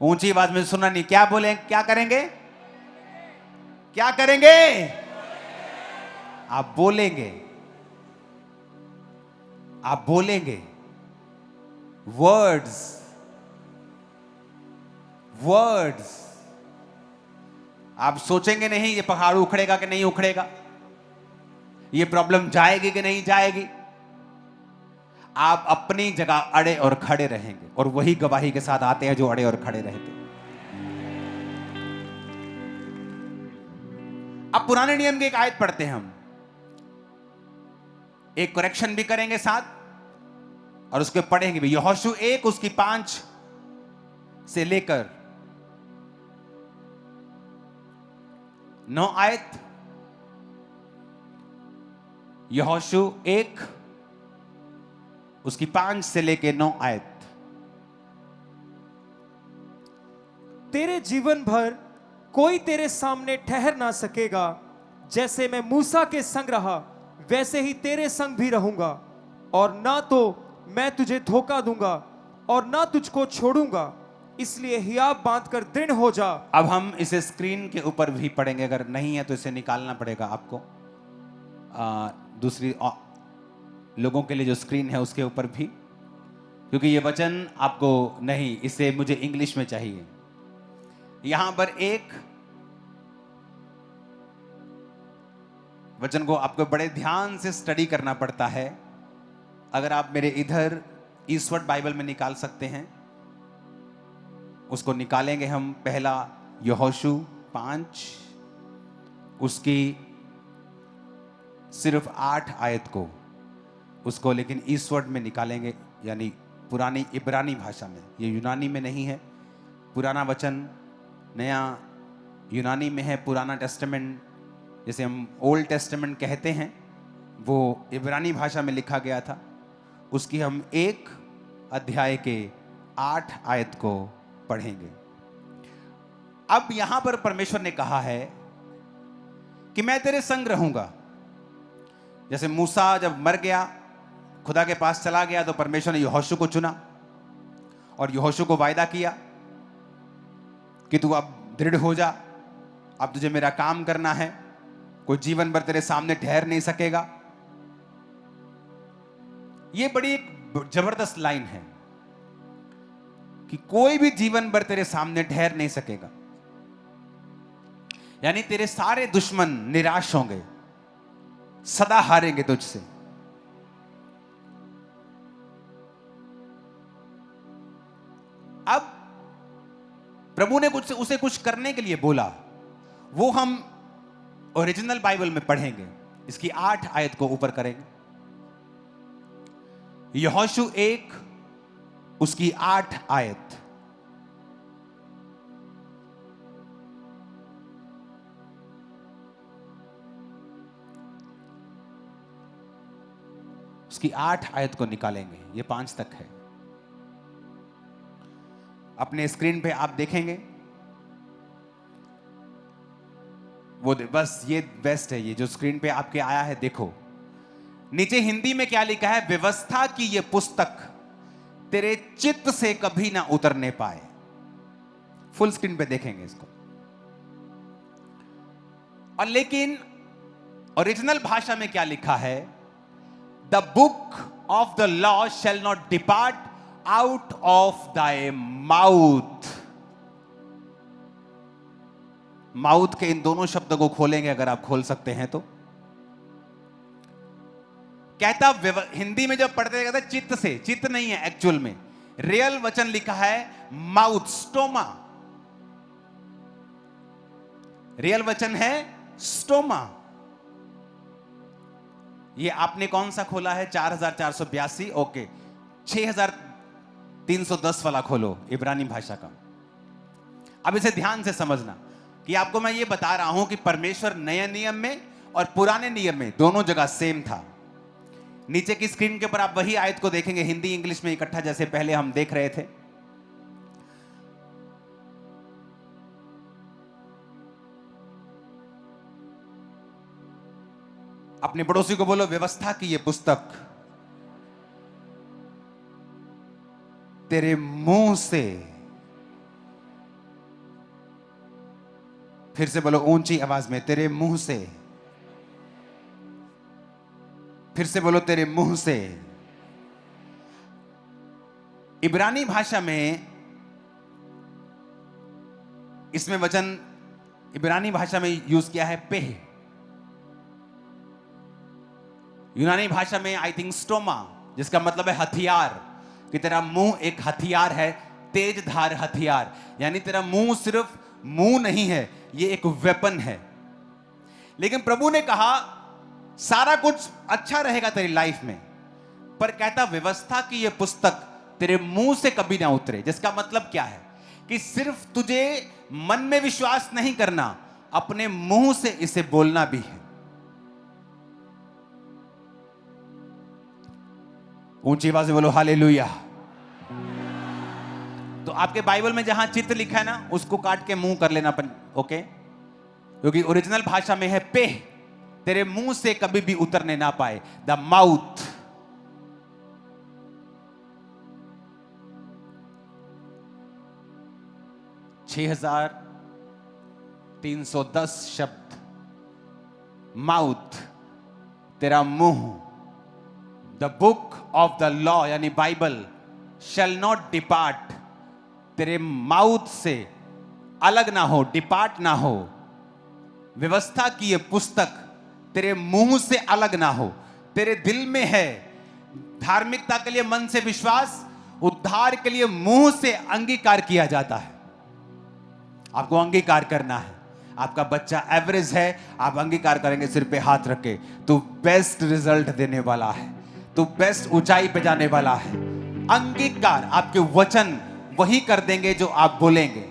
ऊंची आवाज में सुना नहीं, क्या बोले? क्या करेंगे? क्या करेंगे? आप बोलेंगे, आप बोलेंगे। वर्ड्स, वर्ड्स आप सोचेंगे नहीं ये पहाड़ उखड़ेगा कि नहीं उखड़ेगा, ये प्रॉब्लम जाएगी कि नहीं जाएगी। आप अपनी जगह अड़े और खड़े रहेंगे, और वही गवाही के साथ आते हैं जो अड़े और खड़े रहते हैं। अब पुराने नियम की एक आयत पढ़ते हैं हम, एक करेक्शन भी करेंगे साथ और उसके पढ़ेंगे भी। यहोशू 1 उसकी 5 से लेकर 9 आयत। यहोशू 1 उसकी 5 से लेकर 9 आयत। तेरे जीवन भर कोई तेरे सामने ठहर ना सकेगा, जैसे मैं मूसा के संग रहा वैसे ही तेरे संग भी रहूंगा, और ना तो मैं तुझे धोखा दूंगा और ना तुझको छोड़ूंगा, इसलिए हियाव बांध कर दृढ़ हो जा। अब हम इसे स्क्रीन के ऊपर भी पढ़ेंगे, अगर नहीं है तो इसे निकालना पड़ेगा आपको। दूसरी लोगों के लिए जो स्क्रीन है उसके ऊपर भी, क्योंकि ये वचन आपको नहीं, इसे मुझे इंग्लिश में चाहिए। यहां पर एक वचन को आपको बड़े ध्यान से स्टडी करना पड़ता है। अगर आप मेरे इधर ईस्टवर्ड बाइबल में निकाल सकते हैं, उसको निकालेंगे हम। पहला यहोशू 5 उसकी सिर्फ 8 आयत को, उसको लेकिन ईस्टवर्ड में निकालेंगे, यानी पुरानी इब्रानी भाषा में। ये यूनानी में नहीं है, पुराना वचन नया यूनानी में है। पुराना टेस्टामेंट जैसे हम ओल्ड टेस्टामेंट कहते हैं, वो इब्रानी भाषा में लिखा गया था। उसकी हम 1 अध्याय के 8 आयत को पढ़ेंगे। अब यहां पर परमेश्वर ने कहा है कि मैं तेरे संग रहूंगा। जैसे मूसा जब मर गया, खुदा के पास चला गया, तो परमेश्वर ने यहोशू को चुना और यहोशू को वायदा किया कि तू अब दृढ़ हो जा, अब तुझे मेरा काम करना है, कोई जीवन भर तेरे सामने ठहर नहीं सकेगा। यह बड़ी एक जबरदस्त लाइन है कि कोई भी जीवन भर तेरे सामने ठहर नहीं सकेगा, यानी तेरे सारे दुश्मन निराश होंगे, सदा हारेंगे तुझसे। अब प्रभु ने उसे कुछ करने के लिए बोला, वो हम ओरिजिनल बाइबल में पढ़ेंगे। इसकी 8 आयत को ऊपर करेंगे। यहोशू 1 उसकी 8 आयत। उसकी 8 आयत को निकालेंगे, ये 5 तक है। अपने स्क्रीन पे आप देखेंगे, वो बस ये बेस्ट है, ये जो स्क्रीन पे आपके आया है देखो। नीचे हिंदी में क्या लिखा है? व्यवस्था की ये पुस्तक तेरे चित्त से कभी ना उतरने पाए। फुल स्क्रीन पे देखेंगे इसको। और लेकिन ओरिजिनल भाषा में क्या लिखा है? The book of the law shall not depart out of thy mouth. Mouth के इन दोनों शब्दों को खोलेंगे, अगर आप खोल सकते हैं तो। कहता हिंदी में जब पढ़ते कहता चित्त से, चित्त नहीं है एक्चुअल में, रियल वचन लिखा है माउथ, स्टोमा। रियल वचन है स्टोमा। ये आपने कौन सा खोला है? 4482। ओके, 6310 वाला खोलो, इब्रानी भाषा का। अब इसे ध्यान से समझना कि आपको मैं ये बता रहा हूं कि परमेश्वर नए नियम में और पुराने नियम में दोनों जगह सेम था। नीचे की स्क्रीन के ऊपर आप वही आयत को देखेंगे, हिंदी इंग्लिश में इकट्ठा, जैसे पहले हम देख रहे थे। अपने पड़ोसी को बोलो, व्यवस्था की ये पुस्तक तेरे मुंह से, फिर से बोलो ऊंची आवाज में, तेरे मुंह से, फिर से बोलो तेरे मुंह से। इब्रानी भाषा में इसमें वचन इब्रानी भाषा में यूज किया है पेह, यूनानी भाषा में आई थिंक स्टोमा, जिसका मतलब है हथियार, कि तेरा मुंह एक हथियार है, तेज धार हथियार। यानी तेरा मुंह सिर्फ मुंह नहीं है, ये एक वेपन है। लेकिन प्रभु ने कहा सारा कुछ अच्छा रहेगा तेरी लाइफ में, पर कहता व्यवस्था की ये पुस्तक तेरे मुंह से कभी ना उतरे। जिसका मतलब क्या है कि सिर्फ तुझे मन में विश्वास नहीं करना, अपने मुंह से इसे बोलना भी है। ऊंची आवाज में बोलो हालेलुया। तो आपके बाइबल में जहां चित्र लिखा है ना, उसको काट के मुंह कर लेना अपन, ओके? क्योंकि ओरिजिनल भाषा में है पेह, तेरे मुंह से कभी भी उतरने ना पाए, द माउथ। छह 6310 शब्द, माउथ, तेरा मुंह। The book of the law यानी बाइबल शैल नॉट डिपार्ट, तेरे माउथ से अलग ना हो, डिपार्ट ना हो। व्यवस्था की ये पुस्तक तेरे मुंह से अलग ना हो। तेरे दिल में है धार्मिकता के लिए मन से विश्वास, उद्धार के लिए मुंह से अंगीकार किया जाता है। आपको अंगीकार करना है। आपका बच्चा एवरेज है, आप अंगीकार करेंगे सिर पे हाथ रख के, तो बेस्ट रिजल्ट देने वाला है, तो बेस्ट ऊंचाई पे जाने वाला है। अंगीकार, आपके वचन वही कर देंगे जो आप बोलेंगे।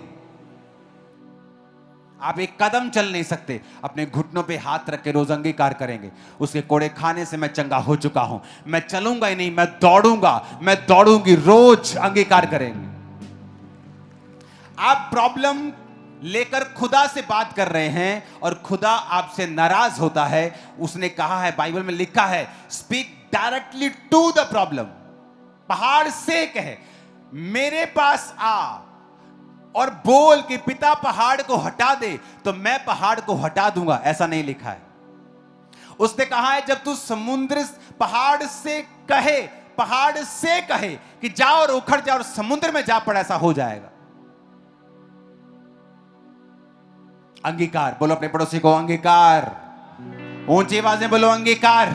आप एक कदम चल नहीं सकते, अपने घुटनों पे हाथ रख के रोज अंगीकार करेंगे, उसके कोड़े खाने से मैं चंगा हो चुका हूं, मैं चलूंगा ही नहीं, मैं दौड़ूंगा, मैं दौड़ूंगी, रोज अंगीकार करेंगे। आप प्रॉब्लम लेकर खुदा से बात कर रहे हैं और खुदा आपसे नाराज होता है। उसने कहा है, बाइबल में लिखा है, speak directly to the problem. पहाड़ से कहे मेरे पास आ और बोल कि पिता पहाड़ को हटा दे, तो मैं पहाड़ को हटा दूंगा, ऐसा नहीं लिखा है। उसने कहा है जब तू समुद्र पहाड़ से कहे कि जाओ और उखड़ जाओ और समुद्र में जा पड़, ऐसा हो जाएगा। अंगीकार, बोलो अपने पड़ोसी को अंगीकार। ऊंची आवाज में बोलो अंगीकार।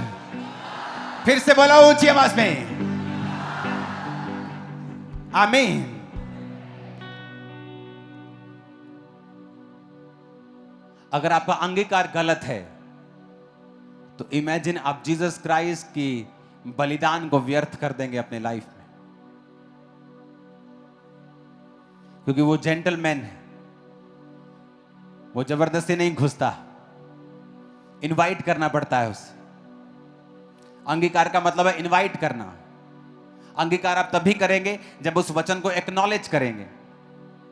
फिर से बोलो ऊंची आवाज में, आमीन। अगर आपका अंगीकार गलत है तो इमेजिन आप जीसस क्राइस्ट की बलिदान को व्यर्थ कर देंगे अपने लाइफ में, क्योंकि वो जेंटलमैन है, वो जबरदस्ती नहीं घुसता, इनवाइट करना पड़ता है उसे। अंगीकार का मतलब है इनवाइट करना। अंगीकार आप तभी करेंगे जब उस वचन को एक्नॉलेज करेंगे,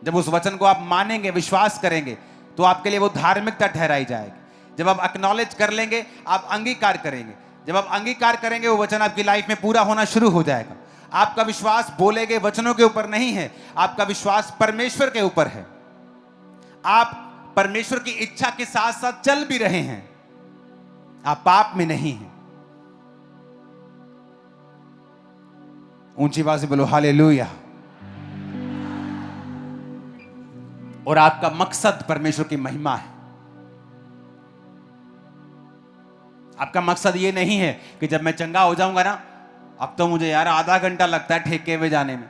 जब उस वचन को आप मानेंगे, विश्वास करेंगे, तो आपके लिए वो धार्मिकता ठहराई जाएगी। जब आप एक्नॉलेज कर लेंगे, आप अंगीकार करेंगे। जब आप अंगीकार करेंगे, वो वचन आपकी लाइफ में पूरा होना शुरू हो जाएगा। आपका विश्वास बोले गए वचनों के ऊपर नहीं है, आपका विश्वास परमेश्वर के ऊपर है। आप परमेश्वर की इच्छा के साथ साथ चल भी रहे हैं, आप पाप में नहीं हैं। ऊंची आवाज से बोलो हालेलुया। और आपका मकसद परमेश्वर की महिमा है। आपका मकसद ये नहीं है कि जब मैं चंगा हो जाऊंगा ना, अब तो मुझे यार आधा घंटा लगता है ठेके पे जाने में,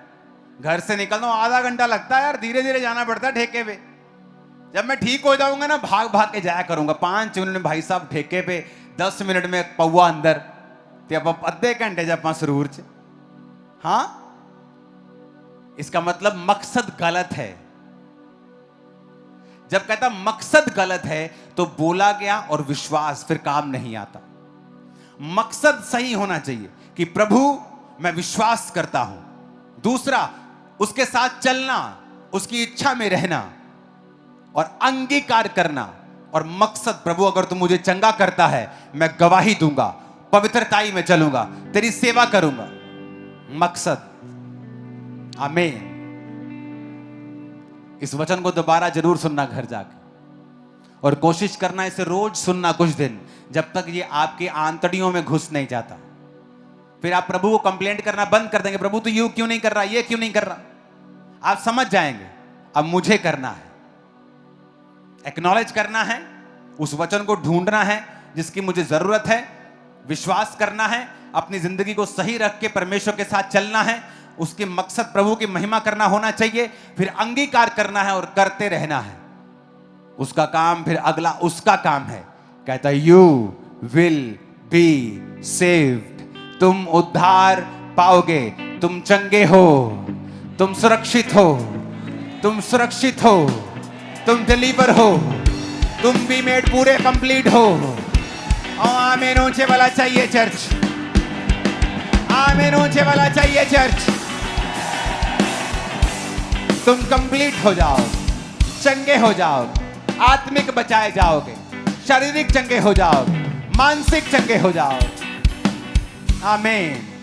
घर से निकलता हूं आधा घंटा लगता है यार, धीरे धीरे जाना पड़ता है ठेके पे। जब मैं ठीक हो जाऊंगा ना, भाग भाग के जाया करूंगा। 5 मिनट में भाई साहब ठेके पे, 10 मिनट में पौवा अंदर, तो अद्धे घंटे जब जरूर च। हाँ, इसका मतलब मकसद गलत है। जब कहता मकसद गलत है तो बोला गया और विश्वास फिर काम नहीं आता। मकसद सही होना चाहिए कि प्रभु मैं विश्वास करता हूं, दूसरा उसके साथ चलना, उसकी इच्छा में रहना और अंगीकार करना। और मकसद, प्रभु अगर तू मुझे चंगा करता है, मैं गवाही दूंगा, पवित्रताई में चलूंगा, तेरी सेवा करूंगा। मकसद, आमीन। इस वचन को दोबारा जरूर सुनना घर जाके, और कोशिश करना इसे रोज सुनना कुछ दिन, जब तक ये आपकी आंतड़ियों में घुस नहीं जाता। फिर आप प्रभु को कंप्लेंट करना बंद कर देंगे, प्रभु तू ये क्यों नहीं कर रहा, ये क्यों नहीं कर रहा। आप समझ जाएंगे अब मुझे करना है, एक्नॉलेज करना है, उस वचन को ढूंढना है जिसकी मुझे जरूरत है, विश्वास करना है, अपनी जिंदगी को सही रख के परमेश्वर के साथ चलना है, उसके मकसद प्रभु की महिमा करना होना चाहिए, फिर अंगीकार करना है और करते रहना है। उसका काम फिर अगला उसका काम है। कहता है यू विल बी सेव्ड, तुम उद्धार पाओगे, तुम चंगे हो, तुम सुरक्षित हो, तुम सुरक्षित हो, तुम डिलीवर हो, तुम भी मेड पूरे कंप्लीट हो। आमीन ऊंचे वाला चाहिए चर्च, आमीन ऊंचे वाला चाहिए चर्च। तुम कंप्लीट हो जाओ, चंगे हो जाओ, आत्मिक बचाए जाओगे, शारीरिक चंगे हो जाओ, मानसिक चंगे हो जाओ। आमीन।